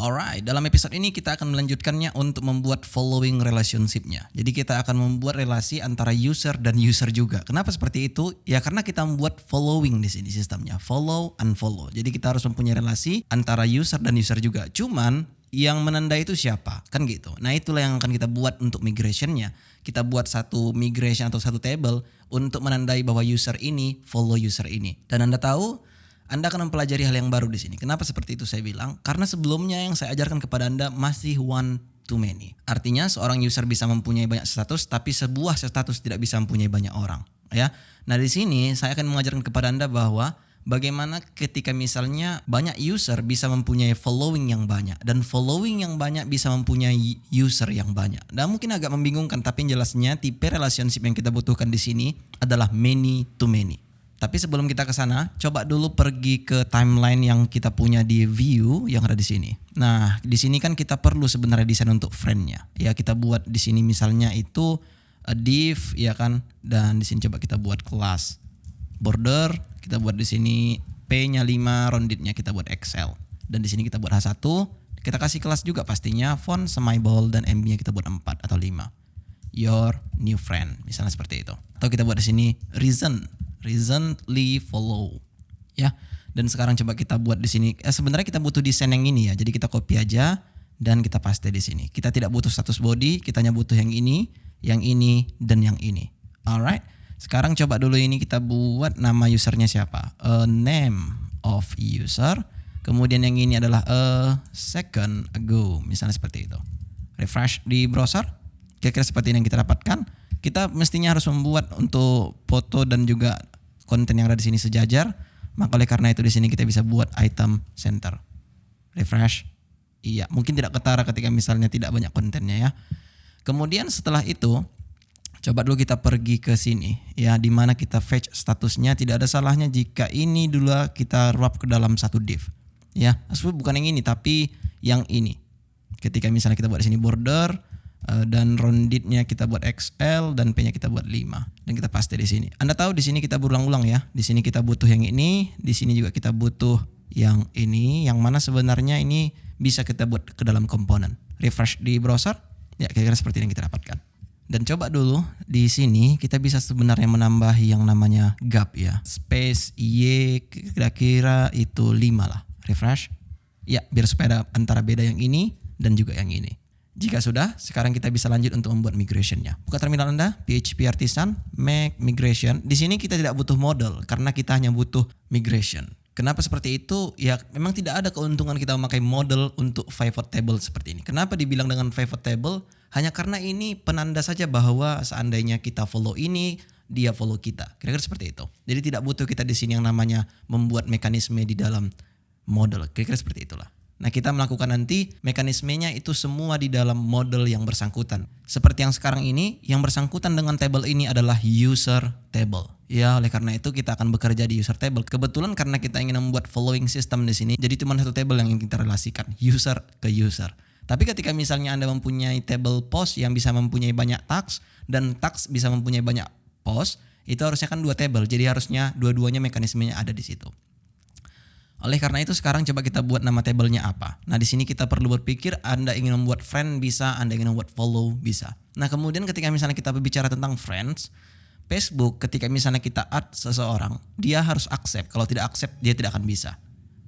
Alright, dalam episode ini kita akan melanjutkannya untuk membuat following relationship-nya. Jadi kita akan membuat relasi antara user dan user juga. Kenapa seperti itu? Ya karena kita membuat following di sini sistemnya, follow unfollow. Jadi kita harus mempunyai relasi antara user dan user juga. Cuman yang menandai itu siapa? Kan gitu. Nah itulah yang akan kita buat untuk migration-nya. Kita buat satu migration atau satu table untuk menandai bahwa user ini follow user ini. Dan Anda tahu, Anda akan mempelajari hal yang baru di sini. Kenapa seperti itu saya bilang? Karena sebelumnya yang saya ajarkan kepada Anda masih one to many. Artinya seorang user bisa mempunyai banyak status, tapi sebuah status tidak bisa mempunyai banyak orang. Ya. Nah di sini saya akan mengajarkan kepada Anda bahwa bagaimana ketika misalnya banyak user bisa mempunyai following yang banyak dan following yang banyak bisa mempunyai user yang banyak. Dan mungkin agak membingungkan, tapi jelasnya tipe relationship yang kita butuhkan di sini adalah many to many. Tapi sebelum kita ke sana, coba dulu pergi ke timeline yang kita punya di view yang ada di sini. Nah, di sini kan kita perlu sebenarnya desain untuk friend-nya. Ya, kita buat di sini misalnya itu a div, ya kan? Dan di sini coba kita buat kelas border, kita buat di sini P-nya 5, rounded-nya kita buat Excel. Dan di sini kita buat H1, kita kasih kelas juga pastinya font semi-bold dan MB-nya kita buat 4 atau 5. Your new friend, misalnya seperti itu. Atau kita buat di sini recently follow, ya. Dan sekarang coba kita buat di sini. Sebenarnya kita butuh desain yang ini ya. Jadi kita copy aja dan kita paste di sini. Kita tidak butuh status body, kita hanya butuh yang ini, dan yang ini. Alright. Sekarang coba dulu ini kita buat nama usernya siapa? Name of user. Kemudian yang ini adalah a second ago, misalnya seperti itu. Refresh di browser. Kira-kira seperti ini yang kita dapatkan. Kita mestinya harus membuat untuk foto dan juga konten yang ada di sini sejajar. Maka oleh karena itu di sini kita bisa buat item center. Refresh. Iya, mungkin tidak ketara ketika misalnya tidak banyak kontennya ya. Kemudian setelah itu coba dulu kita pergi ke sini ya, di mana kita fetch statusnya. Tidak ada salahnya jika ini dulu kita wrap ke dalam satu div. Ya, bukan yang ini tapi yang ini. Ketika misalnya kita buat di sini border dan rounded-nya kita buat XL dan P-nya kita buat 5 dan kita paste di sini. Anda tahu di sini kita berulang-ulang ya. Di sini kita butuh yang ini, di sini juga kita butuh yang ini, yang mana sebenarnya ini bisa kita buat ke dalam komponen. Refresh di browser, ya kira-kira seperti ini yang kita dapatkan. Dan coba dulu di sini kita bisa sebenarnya menambahi yang namanya gap ya. Space Y kira-kira itu 5 lah. Refresh. Ya, biar supaya antara beda yang ini dan juga yang ini. Jika sudah, sekarang kita bisa lanjut untuk membuat migration-nya. Buka terminal Anda, PHP Artisan, make migration. Di sini kita tidak butuh model karena kita hanya butuh migration. Kenapa seperti itu? Ya memang tidak ada keuntungan kita memakai model untuk pivot table seperti ini. Kenapa dibilang dengan pivot table? Hanya karena ini penanda saja bahwa seandainya kita follow ini, dia follow kita. Kira-kira seperti itu. Jadi tidak butuh kita di sini yang namanya membuat mekanisme di dalam model. Kira-kira seperti itulah. Nah kita melakukan nanti mekanismenya itu semua di dalam model yang bersangkutan. Seperti yang sekarang ini, yang bersangkutan dengan table ini adalah user table. Ya oleh karena itu kita akan bekerja di user table. Kebetulan karena kita ingin membuat following system di sini, jadi cuma satu table yang ingin kita relasikan, user ke user. Tapi ketika misalnya Anda mempunyai table post yang bisa mempunyai banyak tags dan tags bisa mempunyai banyak post, itu harusnya kan 2 table. Jadi harusnya dua-duanya mekanismenya ada di situ. Oleh karena itu sekarang coba kita buat nama tablenya apa. Nah di sini kita perlu berpikir, Anda ingin membuat friend bisa, Anda ingin membuat follow bisa. Nah kemudian ketika misalnya kita berbicara tentang friends, Facebook ketika misalnya kita add seseorang, dia harus accept. Kalau tidak accept dia tidak akan bisa.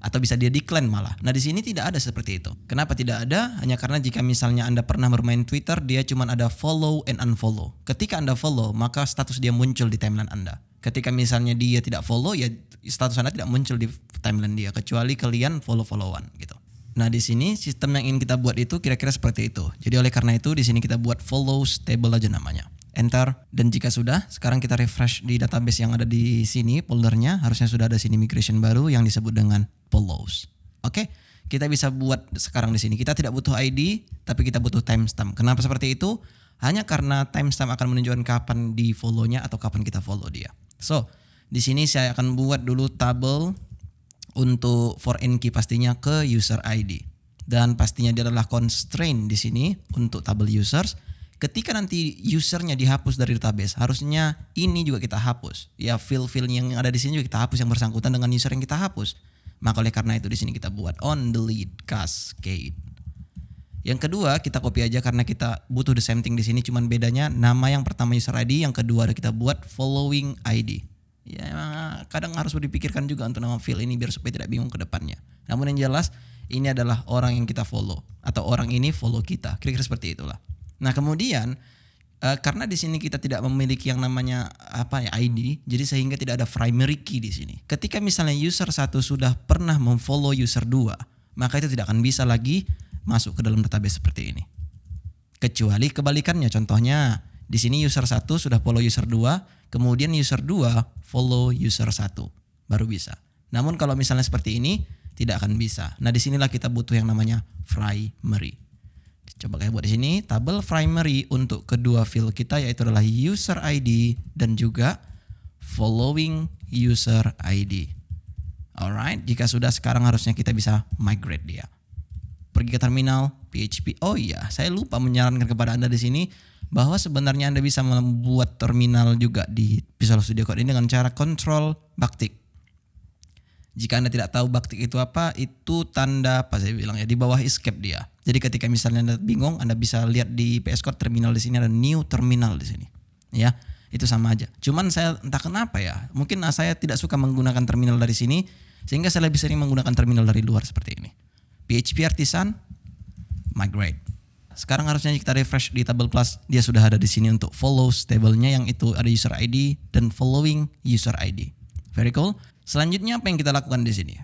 Atau bisa dia decline malah. Nah di sini tidak ada seperti itu. Kenapa tidak ada? Hanya karena jika misalnya Anda pernah bermain Twitter, dia cuma ada follow and unfollow. Ketika Anda follow, maka status dia muncul di timeline Anda. Ketika misalnya dia tidak follow, ya status Anda tidak muncul di timeline dia, kecuali kalian follow-followan gitu. Nah di sini sistem yang ingin kita buat itu kira-kira seperti itu. Jadi oleh karena itu di sini kita buat follows table aja namanya. Enter, dan jika sudah, sekarang kita refresh di database yang ada di sini foldernya, harusnya sudah ada sini migration baru yang disebut dengan follows. Oke, kita bisa buat sekarang di sini. Kita tidak butuh ID, tapi kita butuh timestamp. Kenapa seperti itu? Hanya karena timestamp akan menunjukkan kapan di follow-nya atau kapan kita follow dia. So, di sini saya akan buat dulu tabel untuk foreign key pastinya ke user ID. Dan pastinya dia adalah constraint di sini untuk tabel users. Ketika nanti usernya dihapus dari database, harusnya ini juga kita hapus. Ya field-field yang ada di sini juga kita hapus yang bersangkutan dengan user yang kita hapus. Maka oleh karena itu di sini kita buat on delete cascade. Yang kedua kita copy aja karena kita butuh the same thing di sini, cuman bedanya nama yang pertama user ID, yang kedua ada kita buat following ID. Ya kadang harus dipikirkan juga untuk nama field ini biar supaya tidak bingung ke depannya. Namun yang jelas ini adalah orang yang kita follow atau orang ini follow kita. Kira-kira seperti itulah. Nah, kemudian karena di sini kita tidak memiliki yang namanya ID, jadi sehingga tidak ada primary key di sini. Ketika misalnya user 1 sudah pernah memfollow user 2, maka itu tidak akan bisa lagi masuk ke dalam database seperti ini. Kecuali kebalikannya, contohnya di sini user 1 sudah follow user 2, kemudian user 2 follow user 1, baru bisa. Namun kalau misalnya seperti ini tidak akan bisa. Nah, disinilah kita butuh yang namanya primary. Coba kayak buat di sini tabel primary untuk kedua field kita, yaitu adalah user ID dan juga following user ID. Alright, jika sudah sekarang harusnya kita bisa migrate dia. Pergi ke terminal PHP. Oh iya, saya lupa menyarankan kepada Anda di sini bahwa sebenarnya Anda bisa membuat terminal juga di Visual Studio Code ini dengan cara control backtick. Jika Anda tidak tahu backtick itu apa, itu tanda apa saya bilang ya, di bawah escape dia. Jadi ketika misalnya Anda bingung, Anda bisa lihat di VS Code terminal di sini ada new terminal di sini. Ya, itu sama aja. Cuman saya entah kenapa ya, mungkin saya tidak suka menggunakan terminal dari sini sehingga saya lebih sering menggunakan terminal dari luar seperti ini. PHP Artisan migrate. Sekarang harusnya kita refresh di table class, dia sudah ada di sini untuk follows tabelnya yang itu ada user ID dan following user ID. Very cool. Selanjutnya apa yang kita lakukan di sini?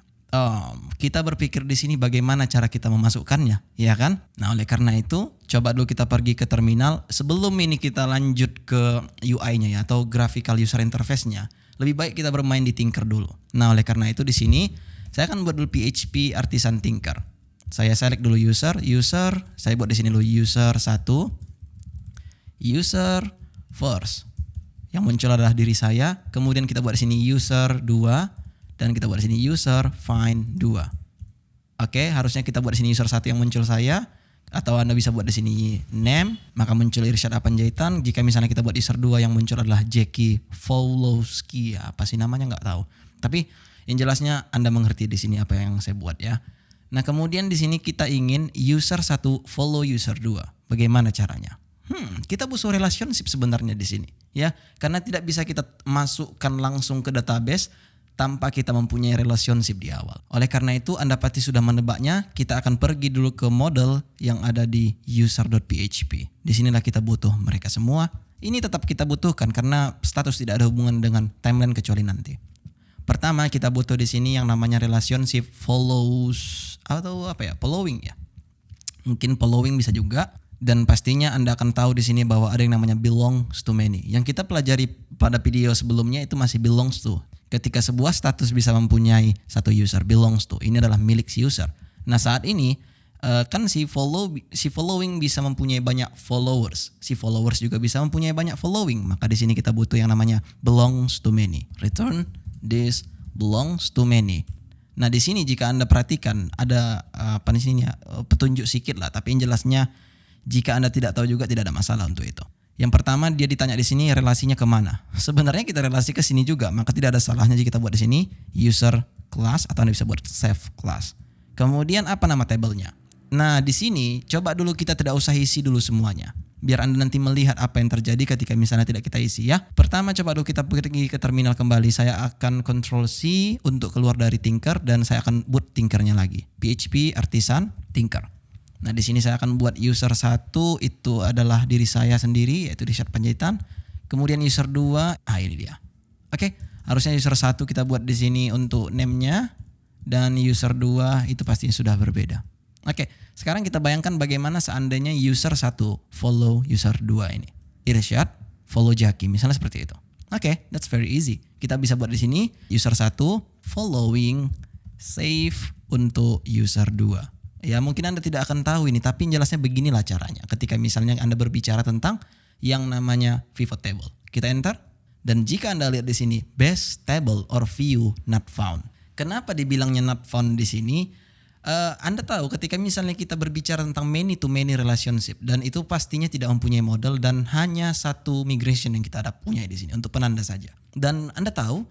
Kita berpikir di sini bagaimana cara kita memasukkannya, ya kan? Nah, oleh karena itu, coba dulu kita pergi ke terminal. Sebelum ini kita lanjut ke UI-nya ya, atau graphical user interface-nya. Lebih baik kita bermain di Tinker dulu. Nah, oleh karena itu di sini saya akan buat dulu PHP Artisan Tinker. Saya select dulu user, saya buat di sini dulu user 1, user first. Yang muncul adalah diri saya, kemudian kita buat di sini user 2 dan kita buat di sini user find 2. Oke, harusnya kita buat di sini user 1 yang muncul saya, atau Anda bisa buat di sini name, maka muncul Irsyad Apanjaitan. Jika misalnya kita buat user 2 yang muncul adalah Jackie Followski, apa sih namanya nggak tahu. Tapi yang jelasnya Anda mengerti di sini apa yang saya buat ya. Nah, kemudian di sini kita ingin user 1 follow user 2. Bagaimana caranya? Kita butuh relationship sebenarnya di sini, ya. Karena tidak bisa kita masukkan langsung ke database tanpa kita mempunyai relationship di awal. Oleh karena itu, Anda pasti sudah menebaknya. Kita akan pergi dulu ke model yang ada di user.php. Di sinilah kita butuh mereka semua. Ini tetap kita butuhkan karena status tidak ada hubungan dengan timeline kecuali nanti. Pertama kita butuh di sini yang namanya relationship follows atau following ya. Mungkin following bisa juga, dan pastinya Anda akan tahu di sini bahwa ada yang namanya belongs to many. Yang kita pelajari pada video sebelumnya itu masih belongs to. Ketika sebuah status bisa mempunyai satu user, belongs to, ini adalah milik si user. Nah, saat ini kan si following bisa mempunyai banyak followers. Si followers juga bisa mempunyai banyak following. Maka di sini kita butuh yang namanya belongs to many. Return this belongs to many. Nah, di sini jika Anda perhatikan ada di sini ya, petunjuk sedikit lah, tapi yang jelasnya jika Anda tidak tahu juga tidak ada masalah untuk itu. Yang pertama dia ditanya di sini relasinya kemana. Sebenarnya kita relasi ke sini juga, maka tidak ada salahnya jika kita buat di sini user class atau Anda bisa buat save class. Kemudian apa nama tabelnya? Nah, di sini coba dulu kita tidak usah isi dulu semuanya. Biar Anda nanti melihat apa yang terjadi ketika misalnya tidak kita isi ya. Pertama coba dulu kita pergi ke terminal kembali. Saya akan Ctrl C untuk keluar dari Tinker dan saya akan boot Tinkernya lagi. PHP Artisan Tinker. Nah, di sini saya akan buat user 1 itu adalah diri saya sendiri, yaitu Irsyad Panjaitan. Kemudian user 2, ini dia. Oke, harusnya user 1 kita buat di sini untuk name-nya dan user 2 itu pastinya sudah berbeda. Oke, sekarang kita bayangkan bagaimana seandainya user 1 follow user 2 ini. Irsyad follow Jaki, misalnya seperti itu. Oke, that's very easy. Kita bisa buat di sini user 1 following save untuk user 2. Ya, mungkin Anda tidak akan tahu ini, tapi jelasnya beginilah caranya. Ketika misalnya Anda berbicara tentang yang namanya pivot table. Kita enter dan jika Anda lihat di sini best table or view not found. Kenapa dibilangnya not found di sini? Anda tahu ketika misalnya kita berbicara tentang many to many relationship dan itu pastinya tidak mempunyai model dan hanya satu migration yang kita ada punya di sini untuk penanda saja. Dan Anda tahu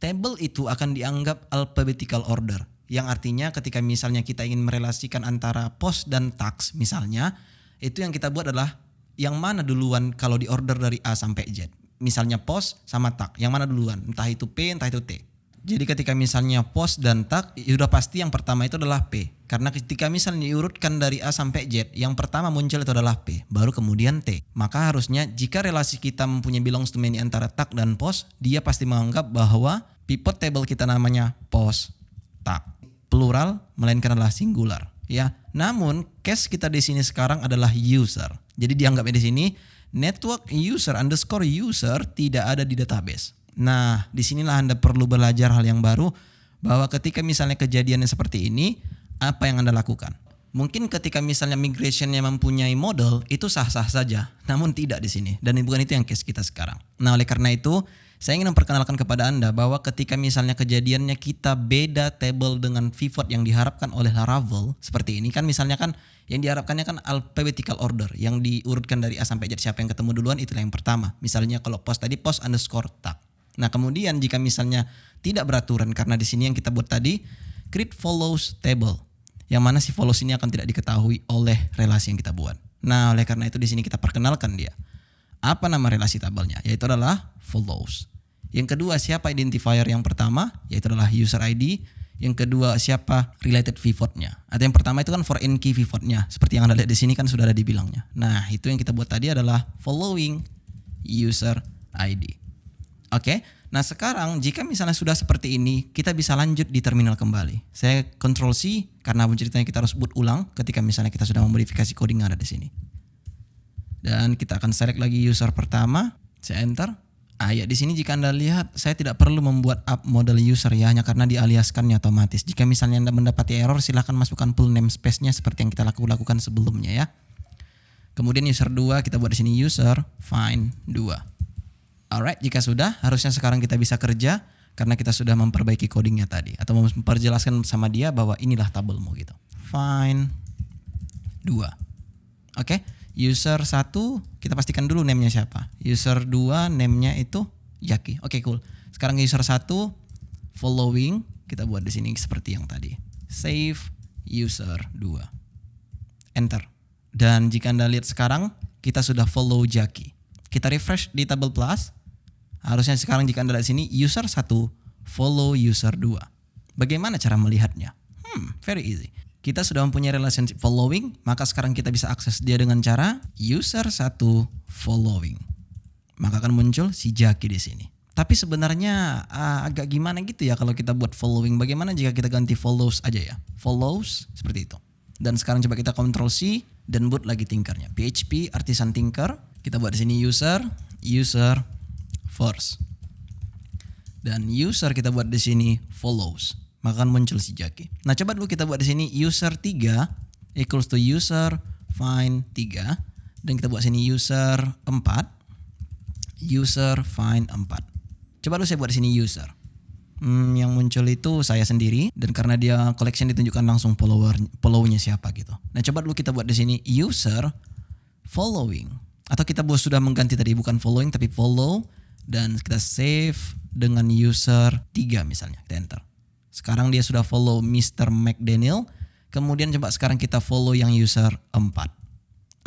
table itu akan dianggap alphabetical order. Yang artinya ketika misalnya kita ingin merelasikan antara post dan task misalnya, itu yang kita buat adalah yang mana duluan kalau di order dari A sampai Z. Misalnya post sama task, yang mana duluan? Entah itu P, entah itu T. Jadi ketika misalnya post dan tag, sudah pasti yang pertama itu adalah P. Karena ketika misalnya diurutkan dari A sampai Z, yang pertama muncul itu adalah P, baru kemudian T. Maka harusnya jika relasi kita mempunyai belongs to many antara tag dan post, dia pasti menganggap bahwa pivot table kita namanya post, tag. Plural, melainkan adalah singular. Ya, namun case kita di sini sekarang adalah user. Jadi dianggapnya di sini network user underscore user tidak ada di database. Nah, disinilah Anda perlu belajar hal yang baru bahwa ketika misalnya kejadiannya seperti ini, apa yang Anda lakukan? Mungkin ketika misalnya migrationnya mempunyai model, itu sah-sah saja, namun tidak di sini. Dan bukan itu yang case kita sekarang. Nah, oleh karena itu, saya ingin memperkenalkan kepada Anda bahwa ketika misalnya kejadiannya kita beda table dengan pivot yang diharapkan oleh Laravel, seperti ini kan misalnya kan yang diharapkannya kan alphabetical order, yang diurutkan dari A sampai Z, siapa yang ketemu duluan itulah yang pertama. Misalnya kalau post tadi post underscore tag. Nah kemudian jika misalnya tidak beraturan karena di sini yang kita buat tadi create follows table, yang mana si follows ini akan tidak diketahui oleh relasi yang kita buat. Nah oleh karena itu di sini kita perkenalkan dia. Apa nama relasi tabelnya? Yaitu adalah follows. Yang kedua siapa identifier yang pertama? Yaitu adalah user ID. Yang kedua siapa related pivotnya? Atau yang pertama itu kan foreign key pivotnya. Seperti yang Anda lihat di sini kan sudah ada dibilangnya. Nah itu yang kita buat tadi adalah following user ID. Oke, nah sekarang jika misalnya sudah seperti ini, kita bisa lanjut di terminal kembali. Saya Ctrl C karena ceritanya kita harus boot ulang ketika misalnya kita sudah memodifikasi coding yang ada di sini. Dan kita akan select lagi user pertama, saya enter. Ya di sini jika Anda lihat, saya tidak perlu membuat up model user ya, hanya karena dialiaskannya otomatis. Jika misalnya Anda mendapati error, silahkan masukkan full namespace-nya seperti yang kita lakukan sebelumnya ya. Kemudian user 2 kita buat di sini user find 2. Alright, jika sudah, harusnya sekarang kita bisa kerja karena kita sudah memperbaiki codingnya tadi atau memperjelaskan sama dia bahwa inilah tabelmu gitu. Find 2. Oke, user 1 kita pastikan dulu name-nya siapa. User 2 name-nya itu Jaki. Oke, cool. Sekarang user 1 following kita buat di sini seperti yang tadi. Save user 2. Enter. Dan jika Anda lihat sekarang kita sudah follow Jaki. Kita refresh di table plus. Harusnya sekarang jika Anda lihat sini user 1 follow user 2. Bagaimana cara melihatnya? Very easy. Kita sudah mempunyai relationship following, maka sekarang kita bisa akses dia dengan cara user 1 following. Maka akan muncul si Jaki di sini. Tapi sebenarnya agak gimana gitu ya kalau kita buat following. Bagaimana jika kita ganti follows aja ya? Follows seperti itu. Dan sekarang coba kita Ctrl C dan boot lagi tinkernya. PHP artisan tinker. Kita buat di sini user first. Dan user kita buat di sini follows. Maka akan muncul si Jaki. Nah, coba dulu kita buat di sini user 3 equals to user find 3 dan kita buat sini user 4 user find 4. Coba dulu saya buat di sini user. Yang muncul itu saya sendiri dan karena dia collection ditunjukkan langsung follow-nya siapa gitu. Nah, coba dulu kita buat di sini user following. Atau kita sudah mengganti tadi bukan following tapi follow dan kita save dengan user 3 misalnya. Kita enter. Sekarang dia sudah follow Mr. McDaniel. Kemudian coba sekarang kita follow yang user 4.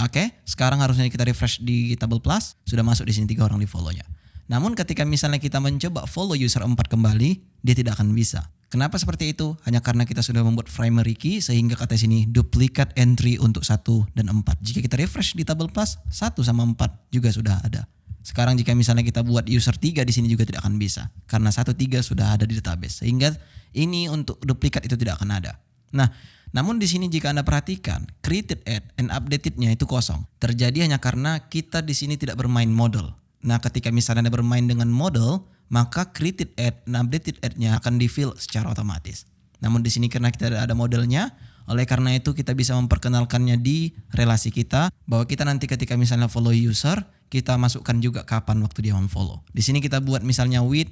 Oke, sekarang harusnya kita refresh di table plus. Sudah masuk di sini 3 orang di follow-nya. Namun ketika misalnya kita mencoba follow user 4 kembali, dia tidak akan bisa. Kenapa seperti itu? Hanya karena kita sudah membuat primary key sehingga kata sini duplicate entry untuk 1 dan 4. Jika kita refresh di table plus, 1 sama 4 juga sudah ada. Sekarang jika misalnya kita buat user 3 di sini juga tidak akan bisa. Karena 1, 3 sudah ada di database. Sehingga ini untuk duplikat itu tidak akan ada. Nah, namun di sini jika Anda perhatikan, created add and updated-nya itu kosong. Terjadi hanya karena kita di sini tidak bermain model. Nah, ketika misalnya Anda bermain dengan model, maka created add dan updated add-nya akan di-fill secara otomatis. Namun di sini karena kita ada modelnya, oleh karena itu kita bisa memperkenalkannya di relasi kita bahwa kita nanti ketika misalnya follow user, kita masukkan juga kapan waktu dia memfollow. Di sini kita buat misalnya with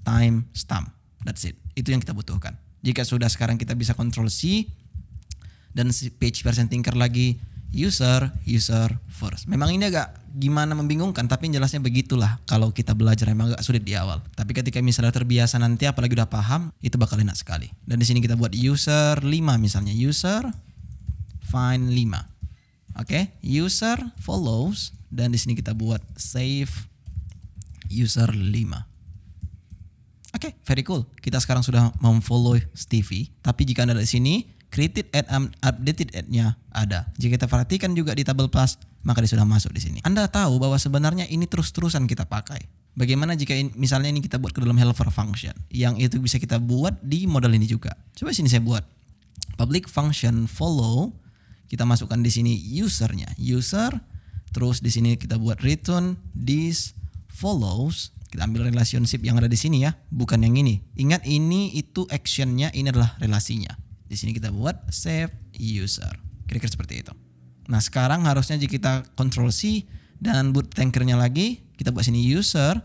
time stamp. That's it. Itu yang kita butuhkan. Jika sudah sekarang kita bisa Ctrl C dan page version tinker lagi user first. Memang ini agak gimana membingungkan, tapi jelasnya begitulah kalau kita belajar emang agak sulit di awal. Tapi ketika misalnya terbiasa nanti apalagi udah paham, itu bakal enak sekali. Dan di sini kita buat user 5 misalnya, user find 5. Oke, user follows dan di sini kita buat save user 5. Oke, very cool. Kita sekarang sudah memfollow Stevie, tapi jika Anda di sini created ad updated ad-nya ada. Jika kita perhatikan juga di tabel plus, maka dia sudah masuk di sini. Anda tahu bahwa sebenarnya ini terus-terusan kita pakai. Bagaimana jika misalnya ini kita buat ke dalam helper function, yang itu bisa kita buat di model ini juga. Coba sini saya buat public function follow. Kita masukkan di sini usernya, user. Terus di sini kita buat return this follows. Kita ambil relationship yang ada di sini ya, bukan yang ini. Ingat ini itu actionnya, ini adalah relasinya. Di sini kita buat save user. Kira-kira seperti itu. Nah sekarang harusnya jika kita Ctrl C dan boot tankernya lagi, kita buat sini user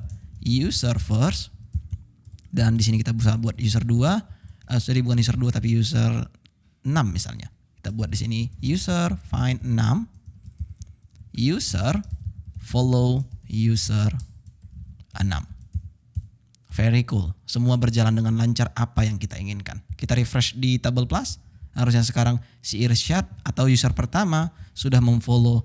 first. Dan di sini kita bisa buat user 2. Bukan user 2 tapi user 6 misalnya. Kita buat di sini user find 6. User follow user 6. Very cool. Semua berjalan dengan lancar apa yang kita inginkan. Kita refresh di tabel plus. Harusnya sekarang si Irsyad atau user pertama sudah memfollow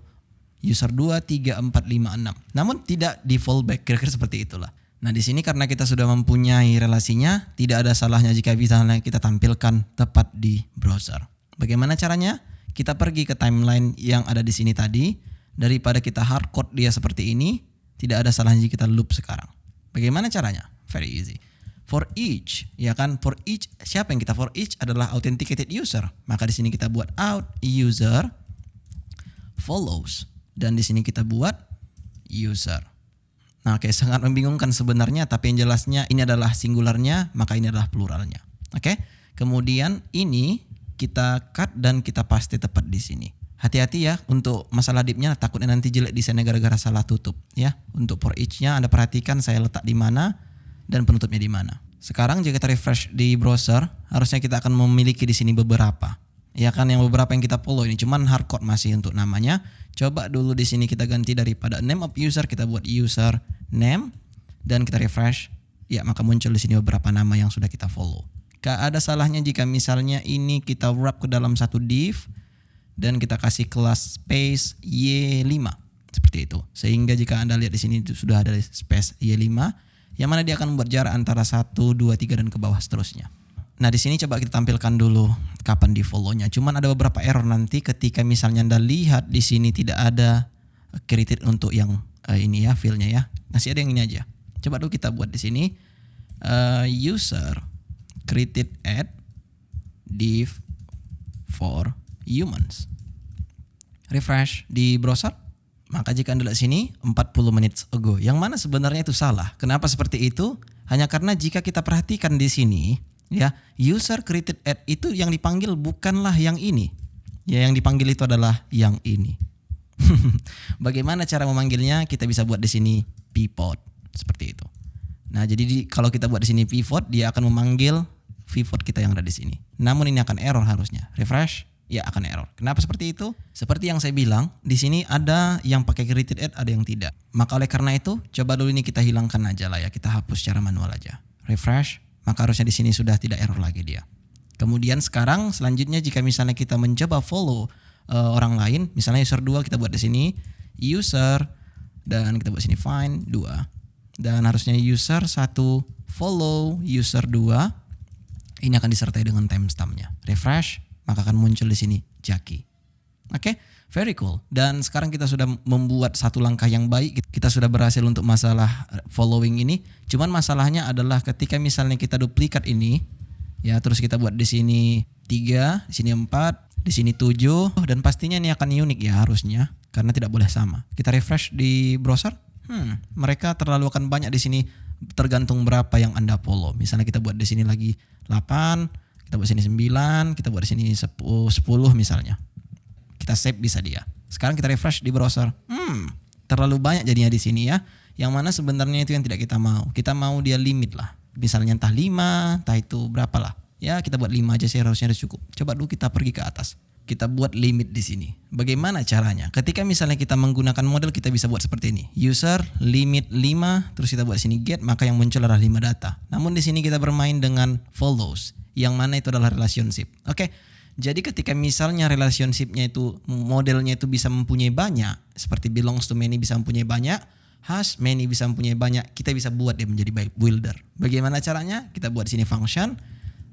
user 2, 3, 4, 5, 6. Namun tidak di fallback. Kira-kira seperti itulah. Nah di sini karena kita sudah mempunyai relasinya, tidak ada salahnya jika misalnya kita tampilkan tepat di browser. Bagaimana caranya? Kita pergi ke timeline yang ada di sini tadi. Daripada kita hardcode dia seperti ini, tidak ada salahnya jika kita loop sekarang. Bagaimana caranya? Very easy. For each, ya kan? For each, siapa yang kita for each adalah authenticated user. Maka di sini kita buat out user follows dan di sini kita buat user. Nah, oke, sangat membingungkan sebenarnya, tapi yang jelasnya ini adalah singularnya, maka ini adalah pluralnya. Oke. Kemudian ini kita cut dan kita paste tepat di sini. Hati-hati ya untuk masalah div-nya, takutnya nanti jelek desainnya gara-gara salah tutup ya. Untuk for each-nya Anda perhatikan saya letak di mana dan penutupnya di mana. Sekarang jika kita refresh di browser, harusnya kita akan memiliki di sini beberapa. Ya kan yang beberapa yang kita follow ini cuman hardcode masih untuk namanya. Coba dulu di sini kita ganti daripada name of user kita buat user name dan kita refresh. Ya, maka muncul di sini beberapa nama yang sudah kita follow. Gak ada salahnya jika misalnya ini kita wrap ke dalam satu div dan kita kasih kelas space Y5 seperti itu. Sehingga jika Anda lihat di sini itu sudah ada space Y5 yang mana dia akan membuat jarak antara 1, 2, 3 dan ke bawah seterusnya. Nah di sini coba kita tampilkan dulu kapan di follow-nya. Cuman ada beberapa error nanti ketika misalnya Anda lihat di sini tidak ada created untuk yang ini ya field-nya ya. Masih ada yang ini aja. Coba dulu kita buat di sini user created at div for humans. Refresh di browser. Maka jika Anda lihat sini 40 menit ago, yang mana sebenarnya itu salah. Kenapa seperti itu? Hanya karena jika kita perhatikan di sini, ya, user created at itu yang dipanggil bukanlah yang ini. Ya, yang dipanggil itu adalah yang ini. Bagaimana cara memanggilnya? Kita bisa buat di sini pivot seperti itu. Nah, jadi kalau kita buat di sini pivot, dia akan memanggil pivot kita yang ada di sini. Namun ini akan error harusnya. Refresh. Ya akan error. Kenapa seperti itu? Seperti yang saya bilang, di sini ada yang pakai created at, ada yang tidak. Maka oleh karena itu, coba dulu ini kita hilangkan aja lah ya, kita hapus secara manual aja. Refresh, maka harusnya di sini sudah tidak error lagi dia. Kemudian sekarang selanjutnya jika misalnya kita mencoba follow orang lain, misalnya user 2 kita buat di sini user dan kita buat sini find 2. Dan harusnya user 1 follow user 2. Ini akan disertai dengan timestampnya. Refresh, maka akan muncul di sini Jaki. Oke, very cool. Dan sekarang kita sudah membuat satu langkah yang baik. Kita sudah berhasil untuk masalah following ini. Cuman masalahnya adalah ketika misalnya kita duplikat ini, ya terus kita buat di sini 3, di sini 4, di sini 7, dan pastinya ini akan unik ya harusnya karena tidak boleh sama. Kita refresh di browser. Mereka terlalu akan banyak di sini tergantung berapa yang Anda follow. Misalnya kita buat di sini lagi 8. Kita buat sini 9, kita buat di sini 10 misalnya. Kita save bisa dia. Sekarang kita refresh di browser. Terlalu banyak jadinya di sini ya. Yang mana sebenarnya itu yang tidak kita mau. Kita mau dia limit lah. Misalnya entah 5, entah itu berapa lah. Ya kita buat 5 aja sih harusnya cukup. Coba dulu kita pergi ke atas. kita buat limit di sini. Bagaimana caranya? Ketika misalnya kita menggunakan model, kita bisa buat seperti ini. User limit 5, terus kita buat sini get, maka yang muncul adalah 5 data. Namun di sini kita bermain dengan follows, yang mana itu adalah relationship. Oke. Jadi ketika misalnya relationship-nya itu, modelnya itu bisa mempunyai banyak, seperti belongs to many bisa mempunyai banyak, has many bisa mempunyai banyak, kita bisa buat dia menjadi builder. Bagaimana caranya? Kita buat di sini function.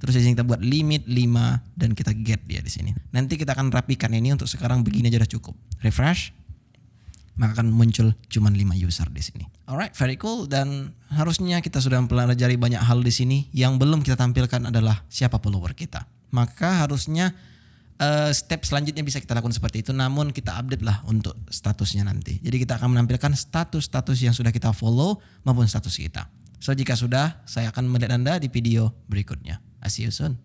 Terus di sini kita buat limit 5 dan kita get dia di sini. Nanti kita akan rapikan ini, untuk sekarang begini aja udah cukup. Refresh. Maka akan muncul cuma 5 user di sini. Alright, very cool, dan harusnya kita sudah mempelajari banyak hal di sini. Yang belum kita tampilkan adalah siapa follower kita. Maka harusnya step selanjutnya bisa kita lakukan seperti itu, namun kita update lah untuk statusnya nanti. Jadi kita akan menampilkan status-status yang sudah kita follow maupun status kita. So jika sudah, saya akan melihat Anda di video berikutnya. I see you soon.